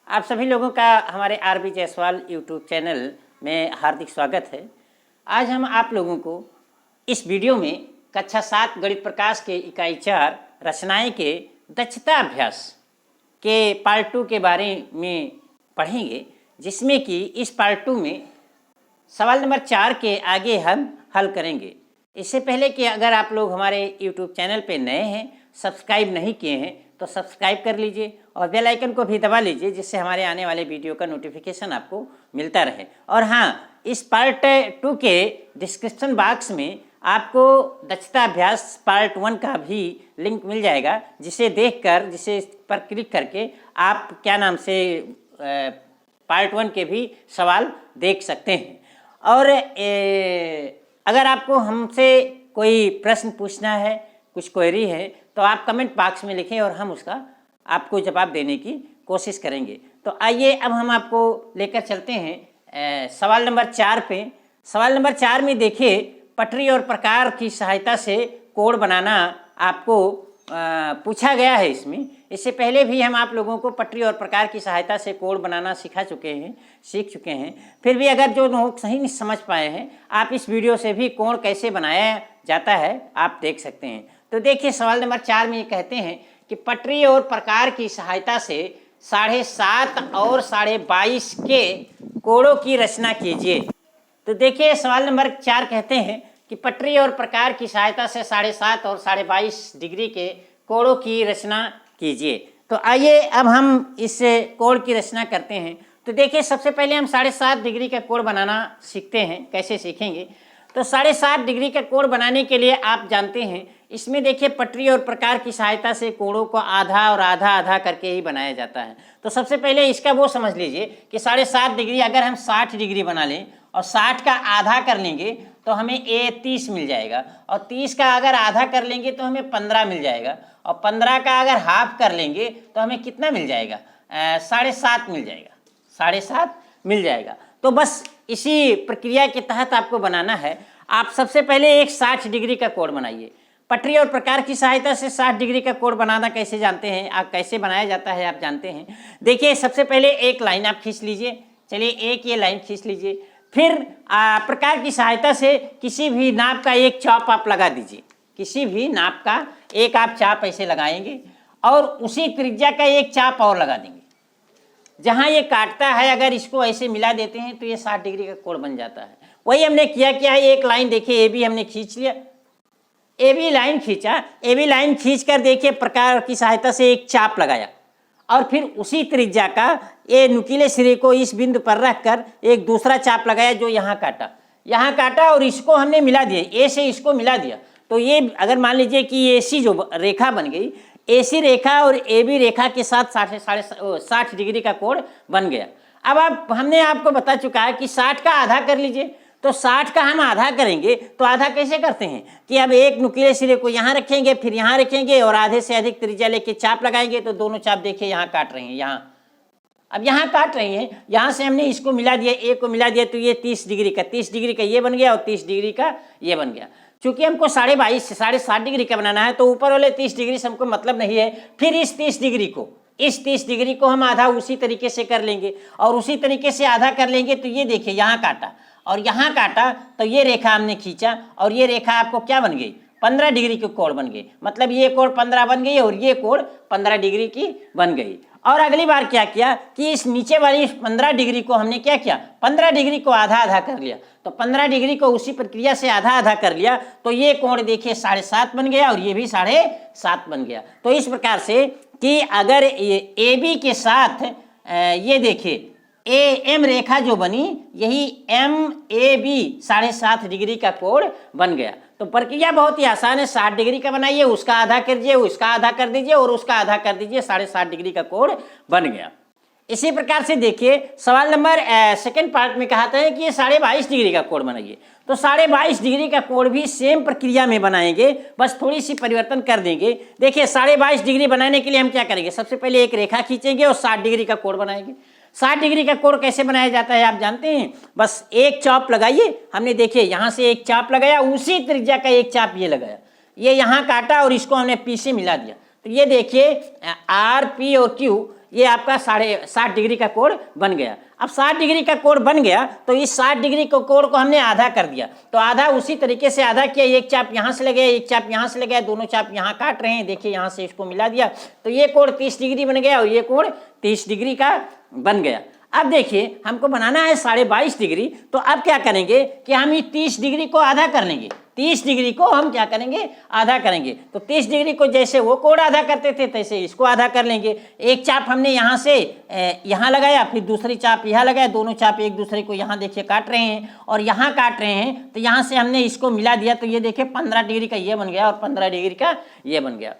आप सभी लोगों का हमारे आर.बी. जायसवाल यूट्यूब चैनल में हार्दिक स्वागत है। आज हम आप लोगों को इस वीडियो में कक्षा 7 गणित प्रकाश के इकाई 4 रचनाएं के दक्षता अभ्यास के पार्ट 2 के बारे में पढ़ेंगे, जिसमें कि इस पार्ट 2 में सवाल नंबर 4 के आगे हम हल करेंगे। इससे पहले कि अगर आप लोग हमारे यूट्यूब चैनल पे नए हैं, सब्सक्राइब नहीं किए हैं तो सब्सक्राइब कर लीजिए और बेल आइकन को भी दबा लीजिए, जिससे हमारे आने वाले वीडियो का नोटिफिकेशन आपको मिलता रहे। और हाँ, इस पार्ट 2 के डिस्क्रिप्शन बॉक्स में आपको दक्षता अभ्यास पार्ट 1 का भी लिंक मिल जाएगा, जिसे देखकर, जिसे पर क्लिक करके आप पार्ट 1 के भी सवाल देख सकते हैं। और अगर आपको हमसे कोई प्रश्न पूछना है, कुछ क्वेरी है, तो आप कमेंट बॉक्स में लिखें और हम उसका आपको जवाब देने की कोशिश करेंगे। तो आइए अब हम आपको लेकर चलते हैं सवाल नंबर 4 पे। सवाल नंबर 4 में देखिए, पटरी और प्रकार की सहायता से कोण बनाना आपको पूछा गया है। इससे पहले भी हम आप लोगों को पटरी और प्रकार की सहायता से कोण बनाना सीख चुके हैं। फिर भी अगर जो लोग सही नहीं समझ पाए हैं, आप इस वीडियो से भी कोण कैसे बनाया जाता है आप देख सकते हैं। तो देखिए, सवाल नंबर 4 में ये कहते हैं कि पटरी और प्रकार की सहायता से 7.5 और 22.5 के कोणों की रचना कीजिए। तो देखिए, सवाल नंबर 4 कहते हैं कि पटरी और प्रकार की सहायता से 7.5 और 22.5 डिग्री के कोणों की रचना कीजिए। तो आइए अब हम इस कोण की रचना करते हैं। तो देखिए, सबसे पहले हम 7.5 डिग्री का कोण बनाना सीखते हैं। कैसे सीखेंगे? तो 7.5 डिग्री का कोण बनाने के लिए आप जानते हैं, इसमें देखिए पटरी और प्रकार की सहायता से कोणों को आधा और आधा आधा करके ही बनाया जाता है। तो सबसे पहले इसका वो समझ लीजिए कि 7.5 डिग्री अगर हम 60 डिग्री बना लें और 60 का आधा कर लेंगे तो हमें 30 मिल जाएगा, और 30 का अगर आधा कर लेंगे तो हमें 15 मिल जाएगा, और 15 का अगर हाफ कर लेंगे तो हमें कितना मिल जाएगा? 7.5 मिल जाएगा, 7.5 मिल जाएगा। तो बस इसी प्रक्रिया के तहत आपको बनाना है। आप सबसे पहले एक 60 डिग्री का कोण बनाइए। पटरी और प्रकार की सहायता से 60 डिग्री का कोण बनाना कैसे जानते हैं आप? कैसे बनाया जाता है आप जानते हैं। देखिए, सबसे पहले एक लाइन आप खींच लीजिए। चलिए, एक ये लाइन खींच लीजिए। फिर प्रकार की सहायता से किसी भी नाप का एक चाप आप लगा दीजिए। किसी भी नाप का एक आप चाप ऐसे लगाएंगे और उसी त्रिज्या का एक चाप और लगा देंगे। जहाँ ये काटता है, अगर इसको ऐसे मिला देते हैं तो ये 60 डिग्री का कोण बन जाता है। वही हमने किया है। एक लाइन देखिए, ए बी हमने खींच लिया, ए बी लाइन खींचा। ए बी लाइन खींच कर देखिए प्रकार की सहायता से एक चाप लगाया, और फिर उसी त्रिज्या का ये नुकीले सिरे को इस बिंदु पर रखकर एक दूसरा चाप लगाया जो यहाँ काटा और इसको हमने मिला दिया, ए से इसको मिला दिया। तो ये अगर मान लीजिए कि ये सी जो रेखा बन गई, एसी रेखा और ए बी रेखा के साथ 60 डिग्री का कोण बन गया। अब हमने आपको बता चुका है कि 60 का आधा कर लीजिए। तो 60 का हम आधा करेंगे तो आधा कैसे करते हैं कि अब एक नुकीले सिरे को यहाँ रखेंगे, फिर यहाँ रखेंगे और आधे से अधिक त्रिज्या लेके चाप लगाएंगे। तो दोनों चाप देखिए यहाँ काट रहे हैं, यहाँ काट रही हैं। यहाँ से हमने इसको मिला दिया, ए को मिला दिया, तो ये 30 डिग्री का ये बन गया और 30 डिग्री का ये बन गया। चूंकि हमको 22.5 से 7.5 डिग्री का बनाना है, तो ऊपर वाले 30 डिग्री से हमको मतलब नहीं है। फिर इस 30 डिग्री को हम आधा उसी तरीके से कर लेंगे और उसी तरीके से आधा कर लेंगे। तो ये देखिए, यहाँ काटा और यहाँ काटा, तो ये रेखा हमने खींचा और ये रेखा आपको क्या बन गई? 15 डिग्री की कोण बन गई। मतलब ये कोण 15 बन गई और ये कोण 15 डिग्री की बन गई। और अगली बार क्या किया कि इस नीचे वाली 15 डिग्री को हमने क्या किया? 15 डिग्री को आधा आधा कर लिया। तो 15 डिग्री को उसी प्रक्रिया से आधा आधा कर लिया, तो ये कोण देखिए 7.5 बन गया और ये भी 7.5 बन गया। तो इस प्रकार से कि अगर ये ए बी के साथ ये देखिए ए एम रेखा जो बनी, यही एम ए बी 7.5 डिग्री का कोण बन गया। तो प्रक्रिया बहुत ही आसान है। 60 डिग्री का बनाइए, उसका आधा कर दीजिए, उसका आधा कर दीजिए और उसका आधा कर दीजिए, 7.5 डिग्री का कोण बन गया। इसी प्रकार से देखिए, सवाल नंबर सेकंड पार्ट में कहा था कि ये 22.5 डिग्री का कोण बनाइए। तो 22.5 डिग्री का कोण भी सेम प्रक्रिया में बनाएंगे, बस थोड़ी सी परिवर्तन कर देंगे। देखिए, 22.5 डिग्री बनाने के लिए हम क्या करेंगे? सबसे पहले एक रेखा खींचेंगे और 60 डिग्री का कोण बनाएंगे। 60 डिग्री का कोण कैसे बनाया जाता है आप जानते हैं? बस एक चाप लगाइए। हमने देखिए यहाँ से एक चाप लगाया, उसी त्रिज्या का एक चाप ये लगाया, ये यहाँ काटा और इसको हमने पी से मिला दिया। तो ये देखिए आर पी और क्यू ये आपका 60 डिग्री का कोण बन गया। अब 60 डिग्री का कोण बन गया तो इस 60 डिग्री को कोण को हमने आधा कर दिया, तो आधा उसी तरीके से आधा किया, एक चाप यहाँ से लगे, एक चाप यहाँ से लगे, दोनों चाप यहाँ काट रहे हैं, देखिए यहाँ से इसको मिला दिया तो ये कोण 30 डिग्री बन गया और ये कोण 30 डिग्री का बन गया। अब देखिए हमको बनाना है 22.5 डिग्री, तो अब क्या करेंगे कि हम ये 30 डिग्री को आधा कर लेंगे, 30 डिग्री को हम क्या करेंगे आधा करेंगे। तो 30 डिग्री को जैसे वो कोण आधा करते थे तैसे इसको आधा कर लेंगे। एक चाप हमने यहाँ से यहाँ लगाया, फिर दूसरी चाप यहाँ लगाया, दोनों चाप एक दूसरे को यहाँ देखिए काट रहे हैं और यहाँ काट रहे हैं, तो यहाँ से हमने इसको मिला दिया तो ये देखिए 15 डिग्री का ये बन गया और 15 डिग्री का ये बन गया।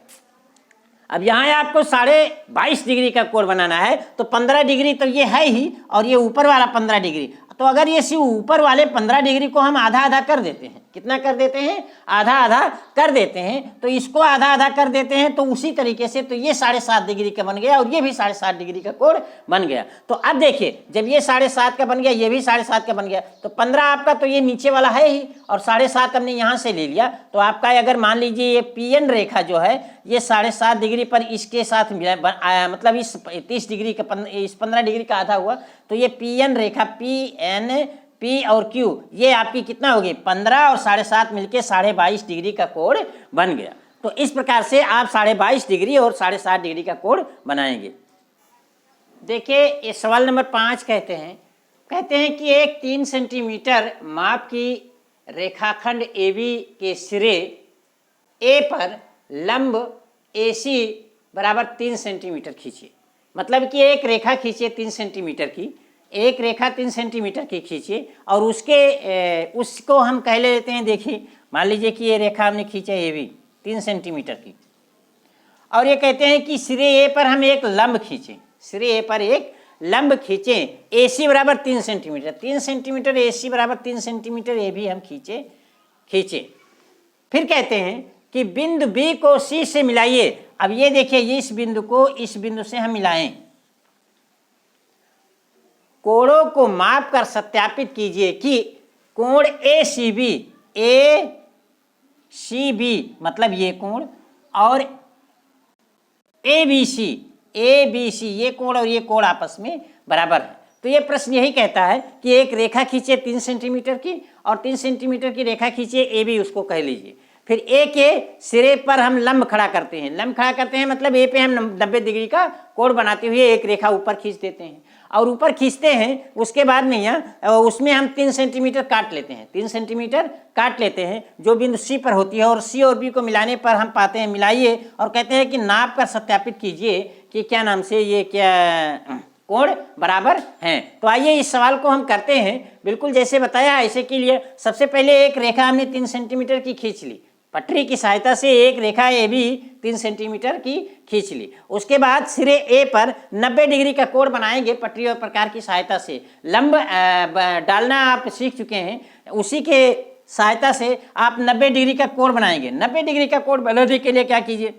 अब यहाँ आपको 22.5 डिग्री का कोण बनाना है, तो 15 डिग्री तो ये है ही और ये ऊपर वाला 15 डिग्री, तो अगर ये सिर्फ ऊपर वाले 15 डिग्री को हम आधा आधा कर देते हैं, कितना कर देते हैं, आधा आधा कर देते हैं, तो इसको आधा आधा कर देते हैं तो उसी तरीके से तो ये 7.5 डिग्री का बन गया और ये भी 7.5 डिग्री का कोण बन गया। तो अब देखिए जब ये 7.5 का बन गया, ये भी 7.5 का बन गया, तो 15 आपका तो ये नीचे वाला है ही और 7.5 हमने यहाँ से ले लिया, तो आपका अगर मान लीजिए ये PN रेखा जो है ये 7.5 डिग्री पर इसके साथ मिला, मतलब इस 30 डिग्री का इस 15 डिग्री का आधा हुआ, तो ये PN रेखा PN P और Q ये आपकी कितना होगी 15 और 7.5 मिलके 22.5 डिग्री का कोण बन गया। तो इस प्रकार से आप 22.5 डिग्री और 7.5 डिग्री का कोण बनाएंगे। देखिए ये सवाल नंबर 5 कहते हैं कि एक 3 सेंटीमीटर माप की रेखाखंड AB के सिरे A पर लंब AC बराबर 3 सेंटीमीटर खींचिए। मतलब कि एक रेखा खींचिए 3 सेंटीमीटर की, एक रेखा 3 सेंटीमीटर की खींचिए और उसको हम कह लेते हैं, देखिए मान लीजिए कि ये रेखा हमने खींचा AB 3 सेंटीमीटर की और ये कहते हैं कि सिरे A पर हम एक लंब खींचें, सिरे A पर एक लंब खींचें, AC बराबर 3 सेंटीमीटर, 3 सेंटीमीटर AC बराबर 3 सेंटीमीटर ये भी हम खींचे। फिर कहते हैं कि बिंदु B को C से मिलाइए। अब ये देखिए ये इस बिंदु को इस बिंदु से हम मिलाएं, कोणों को माप कर सत्यापित कीजिए कि कोण ACB मतलब ये कोण और ABC ये कोण और ये कोण आपस में बराबर है। तो ये प्रश्न यही कहता है कि एक रेखा खींचिए 3 सेंटीमीटर की और 3 सेंटीमीटर की रेखा खींचिए AB, उसको कह लीजिए। फिर A के सिरे पर हम लंब खड़ा करते हैं, लंब खड़ा करते हैं मतलब A पे हम 90 डिग्री का कोण बनाते हुए एक रेखा ऊपर खींच देते हैं और ऊपर खींचते हैं, उसके बाद में यहाँ उसमें हम 3 सेंटीमीटर काट लेते हैं, 3 सेंटीमीटर काट लेते हैं जो बिंदु C पर होती है और C और B को मिलाने पर हम पाते हैं, मिलाइए और कहते हैं कि नाप कर सत्यापित कीजिए कि क्या नाम से ये क्या कोण बराबर हैं। तो आइए इस सवाल को हम करते हैं बिल्कुल जैसे बताया ऐसे के लिए। सबसे पहले एक रेखा हमने 3 सेंटीमीटर की खींच ली, पटरी की सहायता से एक रेखा AB 3 सेंटीमीटर की खींच ली। उसके बाद सिरे A पर 90 डिग्री का कोण बनाएंगे पटरी और प्रकार की सहायता से। लंब डालना आप सीख चुके हैं, उसी के सहायता से आप 90 डिग्री का कोण बनाएंगे। 90 डिग्री का कोण बनाने के लिए क्या कीजिए,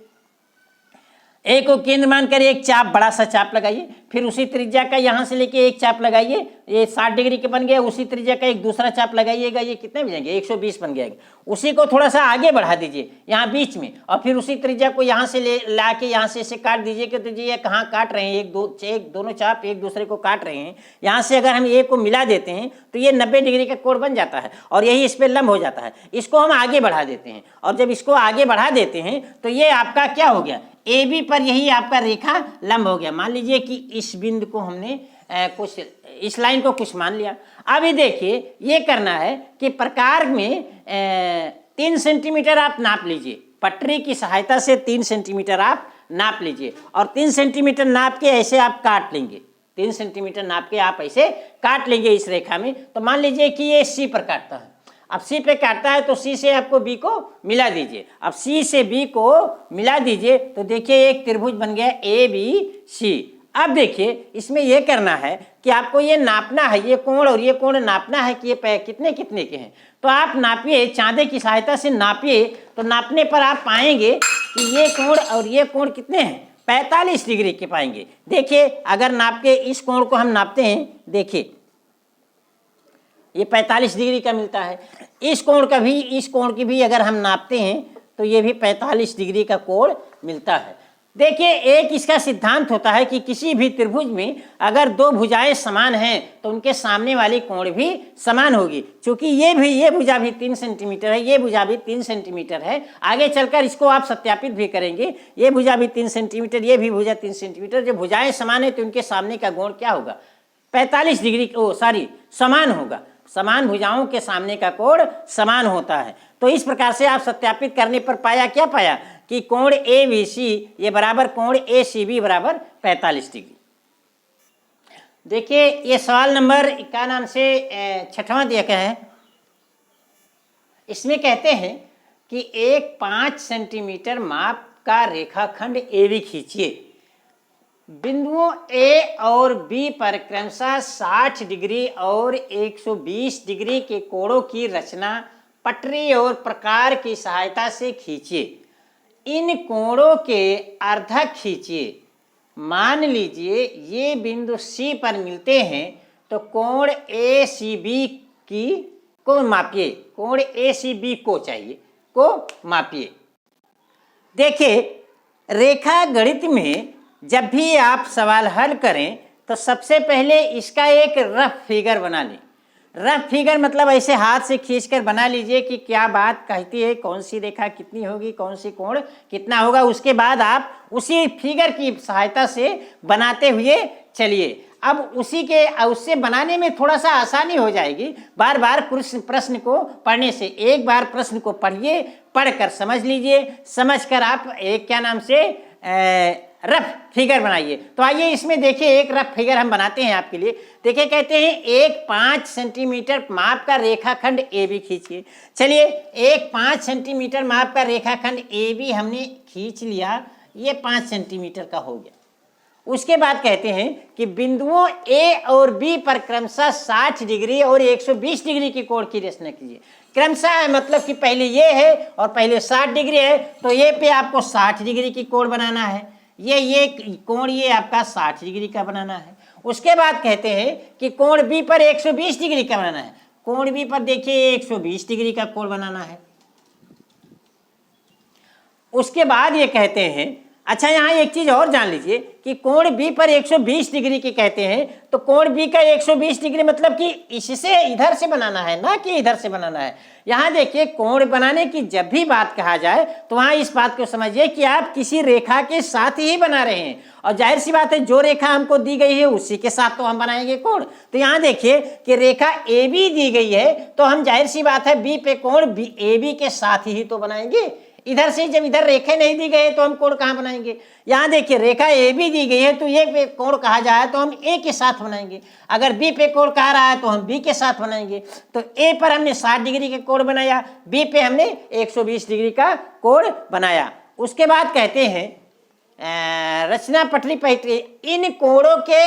A को केंद्र मानकर एक चाप, बड़ा सा चाप लगाइए, फिर उसी त्रिज्या का यहाँ से लेके एक चाप लगाइए, ये 60 डिग्री के बन गया, उसी त्रिज्या का एक दूसरा चाप लगाइएगा, ये कितने बनेंगे 120 बन गया। उसी को थोड़ा सा आगे बढ़ा दीजिए यहाँ बीच में और फिर उसी त्रिज्या को यहाँ से ला के यहाँ से इसे काट दीजिए कि तो ये कहाँ काट रहे हैं, दोनों चाप एक दूसरे को काट रहे हैं। यहाँ से अगर हम A को मिला देते हैं तो ये 90 डिग्री का कोण बन जाता है और यही इस पर लंब हो जाता है। इसको हम आगे बढ़ा देते हैं और जब इसको आगे बढ़ा देते हैं तो ये आपका क्या हो गया, AB पर यही आपका रेखा लंब हो गया। मान लीजिए कि इस बिंदु को हमने कुछ इस लाइन को कुछ मान लिया। अभी देखिए ये करना है कि प्रकार में 3 सेंटीमीटर आप नाप लीजिए, पटरी की सहायता से 3 सेंटीमीटर आप नाप लीजिए और 3 सेंटीमीटर नाप के ऐसे आप काट लेंगे, 3 सेंटीमीटर नाप के आप ऐसे काट लेंगे इस रेखा में। तो मान लीजिए कि ये C पर काटता है, अब C पे काटता है तो C से आपको B को मिला दीजिए। अब C से B को मिला दीजिए तो देखिए एक त्रिभुज बन गया ABC। अब देखिए इसमें यह करना है कि आपको ये नापना है, ये कोण और ये कोण नापना है कि ये कितने कितने के हैं। तो आप नापिए, चांदे की सहायता से नापिए, तो नापने पर आप पाएंगे कि ये कोण और ये कोण कितने हैं, 45 डिग्री के पाएंगे। देखिए अगर नाप के इस कोण को हम नापते हैं, देखिए ये 45 डिग्री का मिलता है। इस कोण का भी, इस कोण की भी अगर हम नापते हैं तो ये भी 45 डिग्री का कोण मिलता है। देखिए, एक इसका सिद्धांत होता है कि किसी भी त्रिभुज में अगर दो भुजाएं समान हैं तो उनके सामने वाली कोण भी समान होगी। क्योंकि ये भुजा भी 3 सेंटीमीटर है, ये भुजा भी 3 सेंटीमीटर है। आगे चलकर इसको आप सत्यापित भी करेंगे। ये भुजा भी 3 सेंटीमीटर, ये भी भुजा 3 सेंटीमीटर। जब भुजाएं समान है तो उनके सामने का कोण क्या होगा? 45 डिग्री, समान होगा। समान भुजाओं के सामने का कोण समान होता है। तो इस प्रकार से आप सत्यापित करने पर क्या पाया कि कोण ABC ये बराबर कोण ACB बराबर 45 डिग्री। देखिए, ये सवाल नंबर क्या नाम से 6वां दिया गया है। इसमें कहते हैं कि एक 5 सेंटीमीटर माप का रेखाखंड AB खींचिए। बिंदुओं A और B पर क्रमशः 60 डिग्री और 120 डिग्री के कोणों की रचना पटरी और प्रकार की सहायता से खींचिए। इन कोणों के अर्धक खींचिए। मान लीजिए ये बिंदु C पर मिलते हैं तो कोण ACB को मापिए। कोण ACB को चाहिए, को मापिए। देखिए, रेखा गणित में जब भी आप सवाल हल करें तो सबसे पहले इसका एक रफ फिगर बना लें। रफ फिगर मतलब ऐसे हाथ से खींचकर बना लीजिए कि क्या बात कहती है, कौन सी रेखा कितनी होगी, कौन सी कोण कितना होगा। उसके बाद आप उसी फिगर की सहायता से बनाते हुए चलिए। अब उससे बनाने में थोड़ा सा आसानी हो जाएगी। बार बार प्रश्न को पढ़ने से एक बार प्रश्न को पढ़िए, पढ़कर समझ लीजिए, समझकर आप एक क्या नाम से रफ फिगर बनाइए। तो आइए इसमें देखिए, एक रफ फिगर हम बनाते हैं आपके लिए। देखिए, कहते हैं एक 5 सेंटीमीटर माप का रेखाखंड AB खींचिए। चलिए, एक 5 सेंटीमीटर माप का रेखाखंड AB हमने खींच लिया, ये 5 सेंटीमीटर का हो गया। उसके बाद कहते हैं कि बिंदुओं A और B पर क्रमशः 60 डिग्री और 120 डिग्री की कोण की रचना कीजिए। क्रमशः है मतलब कि पहले ये है और पहले 60 डिग्री है, तो ये पे आपको 60 डिग्री की कोण बनाना है। ये कोण ये आपका 60 डिग्री का बनाना है। उसके बाद कहते हैं कि कोण B पर 120 डिग्री का बनाना है। कोण B पर देखिए 120 डिग्री का कोण बनाना है। उसके बाद ये कहते हैं, अच्छा यहाँ एक चीज और जान लीजिए कि कोण B पर 120 डिग्री के कहते हैं, तो कोण B का 120 डिग्री मतलब कि इससे इधर से बनाना है, ना कि इधर से बनाना है। यहाँ देखिए, कोण बनाने की जब भी बात कहा जाए तो वहाँ इस बात को समझिए कि आप किसी रेखा के साथ ही बना रहे हैं, और जाहिर सी बात है जो रेखा हमको दी गई है उसी के साथ तो हम बनाएंगे कोण। तो यहाँ देखिए कि रेखा AB दी गई है, तो हम जाहिर सी बात है B पे कोण AB के साथ ही तो बनाएंगे। इधर से जब इधर रेखा नहीं दी गई तो हम कोण कहाँ बनाएंगे? यहाँ देखिए, रेखा AB दी गई है तो ये पे कोण कहा जाए तो हम A के साथ बनाएंगे। अगर B पे कोण कहा रहा है तो हम B के साथ बनाएंगे। तो A पर हमने 60 डिग्री का कोण बनाया, B पे हमने 120 डिग्री का कोण बनाया। उसके बाद कहते हैं रचना पटरी पटरी इन कोणों के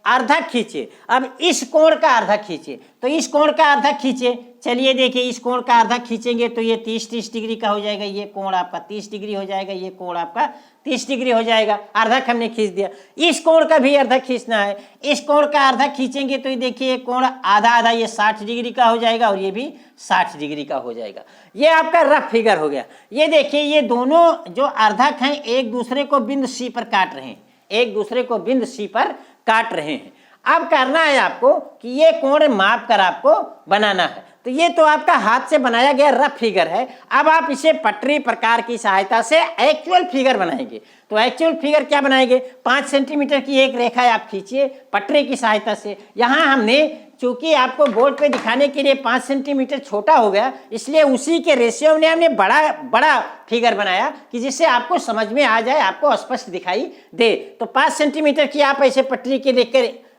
अर्धक खींचे। अब इस कोण का अर्धक खींचे, तो इस कोण का अर्धक खींचे। चलिए देखिए, इस कोण का अर्धक खींचेंगे तो ये 30 डिग्री का हो जाएगा, ये कोण आपका 30 डिग्री हो जाएगा, ये कोण आपका 30 डिग्री हो जाएगा। अर्धक हमने खींच दिया। इस कोण का भी अर्धक खींचना है। इस कोण का अर्धक खींचेंगे तो ये देखिए कोण आधा आधा, ये 60 डिग्री का हो जाएगा और ये भी 60 डिग्री का हो जाएगा। ये आपका रफ फिगर हो गया। ये देखिए, ये दोनों जो अर्धक हैं एक दूसरे को बिंदु C पर काट रहे हैं, एक दूसरे को बिंदु C पर काट रहे हैं। अब करना है आपको कि ये कोण माप कर आपको बनाना है। तो ये तो आपका हाथ से बनाया गया रफ फिगर है। अब आप इसे पटरी प्रकार की सहायता से एक्चुअल फिगर बनाएंगे। तो एक्चुअल फिगर क्या बनाएंगे? 5 सेंटीमीटर की एक रेखा आप खींचिए पटरी की सहायता से। यहाँ हमने चूंकि आपको बोर्ड पे दिखाने के लिए 5 सेंटीमीटर छोटा हो गया, इसलिए उसी के रेशियो में हमने बड़ा फिगर बनाया कि जिससे आपको समझ में आ जाए, आपको स्पष्ट दिखाई दे। तो 5 सेंटीमीटर की आप ऐसे पटरी के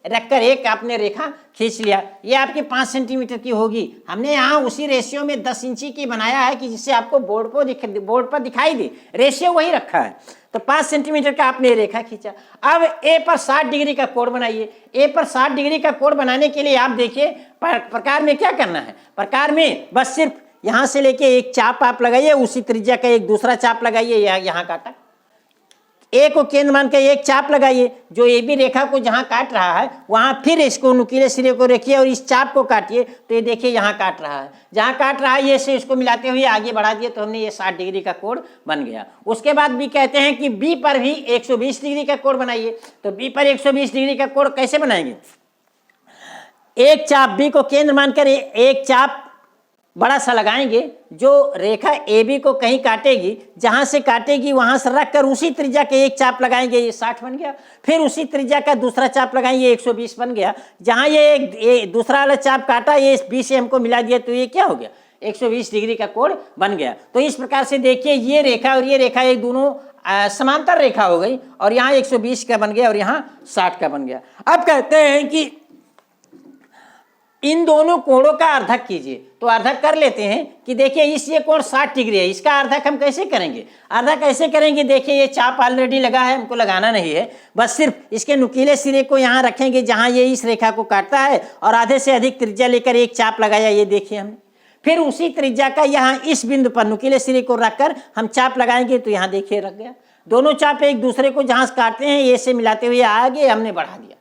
रखकर एक आपने रेखा खींच लिया। ये आपकी 5 सेंटीमीटर की होगी। हमने यहाँ उसी रेशियो में 10 इंची की बनाया है कि जिससे आपको बोर्ड पर दिखाई दे। रेशियो वही रखा है। तो 5 सेंटीमीटर का आपने रेखा खींचा। अब A पर 60 डिग्री का कोण बनाइए। A पर 60 डिग्री का कोण बनाने के लिए आप देखिए प्रकार में क्या करना है। प्रकार में बस सिर्फ यहाँ से लेके एक चाप आप लगाइए, उसी त्रिज्या का एक दूसरा चाप लगाइए, यहाँ काटा। ए को केंद्र मान कर एक चाप लगाइए, जो ए बी रेखा को जहाँ काट रहा है वहाँ फिर इसको नुकीले सिरे को रखिए और इस चाप को काटिए, तो ये देखिए यहाँ काट रहा है, जहाँ काट रहा है ये से इसको मिलाते हुए आगे बढ़ा दिए तो हमने ये 60 डिग्री का कोण बन गया। उसके बाद भी कहते हैं कि बी पर भी 120 डिग्री का कोण बनाइए। तो बी पर 120 डिग्री का कोण कैसे बनाएंगे? एक चाप बी को केंद्र मानकर एक चाप बड़ा सा लगाएंगे, जो रेखा ए बी को कहीं काटेगी, जहां से काटेगी वहां से रखकर उसी त्रिज्या के एक चाप लगाएंगे, ये 60 बन गया। फिर उसी त्रिज्या का दूसरा चाप लगाएंगे, 120 बन गया। जहां ये दूसरा वाला चाप काटा, ये बी से हमको मिला दिया, तो ये क्या हो गया? 120 डिग्री का कोण बन गया। तो इस प्रकार से देखिए ये रेखा और ये रेखा एक दोनों समांतर रेखा हो गई और यहाँ 120 का बन गया और यहाँ 60 का बन गया। अब कहते हैं कि इन दोनों कोणों का अर्धक कीजिए। तो अर्धक कर लेते हैं कि देखिए इस ये कोण 60 डिग्री है, इसका अर्धक हम कैसे करेंगे? अर्धक कैसे करेंगे? देखिए ये चाप ऑलरेडी लगा है, हमको लगाना नहीं है, बस सिर्फ इसके नुकीले सिरे को यहाँ रखेंगे जहाँ ये इस रेखा को काटता है और आधे से अधिक त्रिज्या लेकर एक चाप लगाया, ये देखिए हमने। फिर उसी त्रिज्या का यहाँ इस बिंदु पर नुकीले सिरे को रखकर हम चाप लगाएंगे, तो यहाँ देखिए रख गया। दोनों चाप एक दूसरे को जहाँ काटते हैं ये से मिलाते हुए आगे हमने बढ़ा दिया,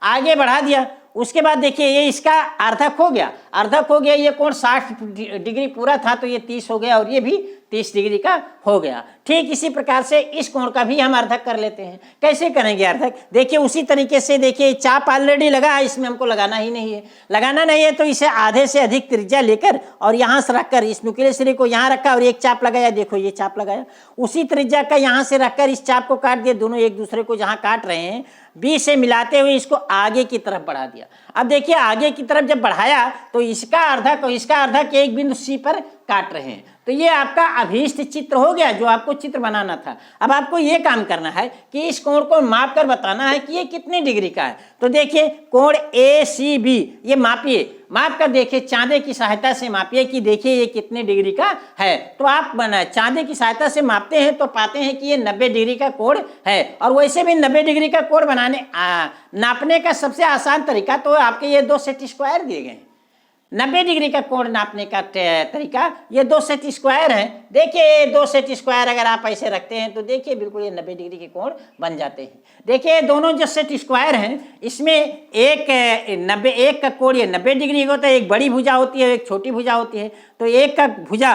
आगे बढ़ा दिया। उसके बाद देखिए ये इसका अर्धक हो गया, अर्धक हो गया। ये कोण 60 डिग्री पूरा था तो ये 30 हो गया और ये भी 30 डिग्री का हो गया। ठीक इसी प्रकार से इस कोण का भी हम अर्धक कर लेते हैं। कैसे करेंगे अर्धक? देखिए उसी तरीके से, देखिए चाप ऑलरेडी लगा है, इसमें हमको लगाना ही नहीं है। लगाना नहीं है तो इसे आधे से अधिक त्रिज्या लेकर और यहाँ से रखकर इस नुकीले सिरे को यहाँ रखा और एक चाप लगाया, देखो ये चाप लगाया। उसी त्रिज्या का यहाँ से रखकर इस चाप को काट दिया, दोनों एक दूसरे को जहाँ काट रहे हैं बी से मिलाते हुए इसको आगे की तरफ बढ़ा दिया। अब देखिए आगे की तरफ जब बढ़ाया तो इसका अर्धक और इसका अर्धक एक बिंदु सी पर काट रहे हैं। तो ये आपका अभीष्ट चित्र हो गया जो आपको चित्र बनाना था। अब आपको ये काम करना है कि इस कोण को माप कर बताना है कि ये कितने डिग्री का है। तो देखिए कोण ए सी बी ये मापिए, माप कर देखिए, चांदे की सहायता से मापिए कि देखिए ये कितने डिग्री का है। तो आप चांदे की सहायता से मापते हैं तो पाते हैं कि ये 90 डिग्री का कोण है। और वैसे भी 90 डिग्री का कोण बनाने नापने का सबसे आसान तरीका तो आपके ये 2 सेट स्क्वायर दिए गए हैं। 90 डिग्री का कोण नापने का तरीका ये 2 सेट स्क्वायर है। देखिए 2 सेट स्क्वायर अगर आप ऐसे रखते हैं तो देखिए बिल्कुल ये 90 डिग्री के कोण बन जाते हैं। देखिए दोनों जो सेट स्क्वायर हैं इसमें एक का कोण ये 90 डिग्री होता है, एक बड़ी भुजा होती है, एक छोटी भुजा होती है। तो एक का भुजा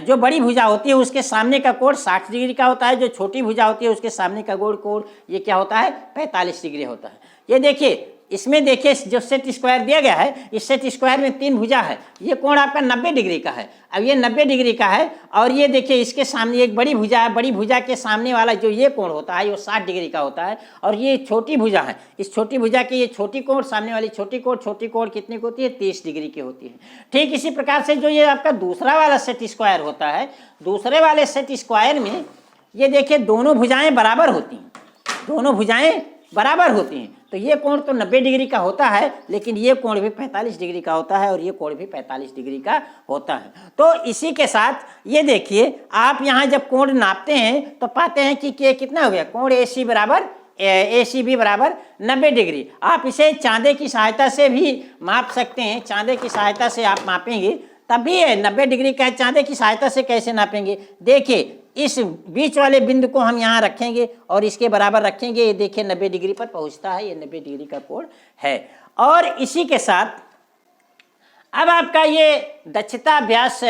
जो बड़ी भुजा होती है उसके सामने का कोण 60 डिग्री का होता है, जो छोटी भुजा होती है उसके सामने का कोण ये क्या होता है? 45 डिग्री होता है। ये देखिए इसमें देखिए जो सेट स्क्वायर दिया गया है, इस सेट स्क्वायर में 3 भुजा है, ये कोण आपका 90 डिग्री का है। अब ये 90 डिग्री का है और ये देखिए इसके सामने एक बड़ी भुजा है, बड़ी भुजा के सामने वाला जो ये कोण होता है वो 60 डिग्री का होता है। और ये छोटी भुजा है, इस छोटी भुजा की ये छोटी कोण, सामने वाली छोटी कोण कितनी की होती है? 30 डिग्री की होती है। ठीक इसी प्रकार से जो ये आपका दूसरा वाला सेट स्क्वायर होता है, दूसरे वाले सेट स्क्वायर में ये देखिए दोनों भुजाएं बराबर होती हैं, दोनों भुजाएं बराबर होती हैं। तो ये कोण तो 90 डिग्री का होता है, लेकिन ये कोण भी 45 डिग्री का होता है और ये कोण भी 45 डिग्री का होता है। तो इसी के साथ ये देखिए आप यहाँ जब कोण नापते हैं तो पाते हैं कि कितना हो गया? कोण ए सी बी बराबर 90 डिग्री। आप इसे चांदे की सहायता से भी माप सकते हैं। चांदे की सहायता से आप मापेंगे तब भी 90 डिग्री का। चांदे की सहायता से कैसे नापेंगे? देखिए इस बीच वाले बिंदु को हम यहाँ रखेंगे और इसके बराबर रखेंगे, ये देखिए 90 डिग्री पर पहुँचता है, ये 90 डिग्री का कोण है। और इसी के साथ अब आपका ये दक्षता अभ्यास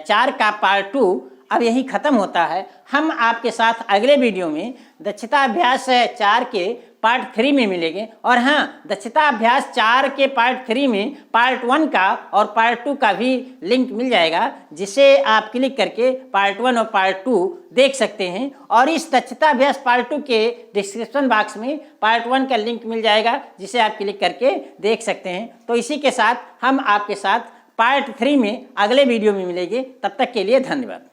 4 का पार्ट 2 अब यही खत्म होता है। हम आपके साथ अगले वीडियो में दक्षता अभ्यास 4 के पार्ट 3 में मिलेंगे। और हाँ, दक्षता अभ्यास 4 के पार्ट 3 में पार्ट 1 का और पार्ट 2 का भी लिंक मिल जाएगा, जिसे आप क्लिक करके पार्ट 1 और पार्ट 2 देख सकते हैं। और इस दक्षता अभ्यास पार्ट 2 के डिस्क्रिप्शन बॉक्स में पार्ट 1 का लिंक मिल जाएगा, जिसे आप क्लिक करके देख सकते हैं। तो इसी के साथ हम आपके साथ पार्ट 3 में अगले वीडियो में मिलेंगे। तब तक के लिए धन्यवाद।